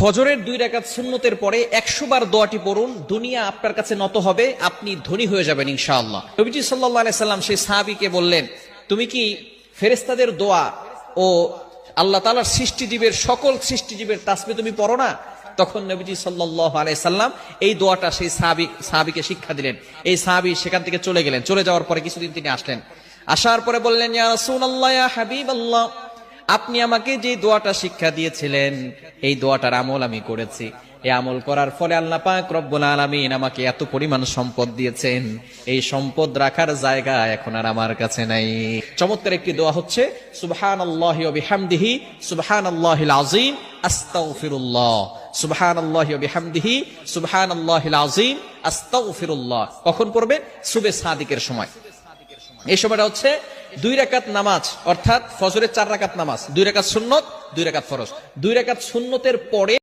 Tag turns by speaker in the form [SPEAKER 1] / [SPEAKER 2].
[SPEAKER 1] ফজরের 2 রাকাত সুন্নতের পরে 100 বার দোয়াটি পড়ুন, দুনিয়া আপনার কাছে নত হবে, আপনি ধনী হয়ে যাবেন ইনশাআল্লাহ। নবীজি সাল্লাল্লাহু আলাইহি সাল্লাম সেই সাহাবীকে বললেন, তুমি কি ফেরেশতাদের দোয়া ও আল্লাহ তাআলার সৃষ্টিজীবের সকল সৃষ্টিজীবের তাসবিহ তুমি পড়ো না? তখন নবীজি সাল্লাল্লাহু আলাইহি সাল্লাম এই দোয়াটা সেই সাহাবীকে শিক্ষা দিলেন। এই সাহাবী সেখান থেকে চলে গেলেন। চলে যাওয়ার পরে কিছুদিন তিনি আসলেন। আসার পরে বললেন, ইয়া রাসূলুল্লাহ, ইয়া হাবিবাল্লাহ, আপনি আমাকে যে দোয়াটা শিক্ষা দিয়েছিলেন এই দোয়াটার আমল আমি করেছি। এই আমল করার ফলে আল্লাহ পাক রব্বুল আলামিন আমাকে এত পরিমাণ সম্পদ দিয়েছেন, এই সম্পদ রাখার জায়গা এখন আর আমার কাছে নাই। চমৎকার একটি দোয়া হচ্ছে সুবহানাল্লাহি ওয়া বিহামদিহি সুবহানাল্লাহিল আযীম আস্তাগফিরুল্লাহ, সুবহানাল্লাহি ওয়া বিহামদিহি সুবহানাল্লাহিল আযীম আস্তাগফিরুল্লাহ। কখন পড়বে? সুবহে সাদিকের সময়। এই সময়টা হচ্ছে 2 রাকাত নামাজ, অর্থাৎ ফজরের 4 রাকাত নামাজ, 2 রাকাত সুন্নত, 2 রাকাত ফরজ। 2 রাকাত সুন্নতের পরে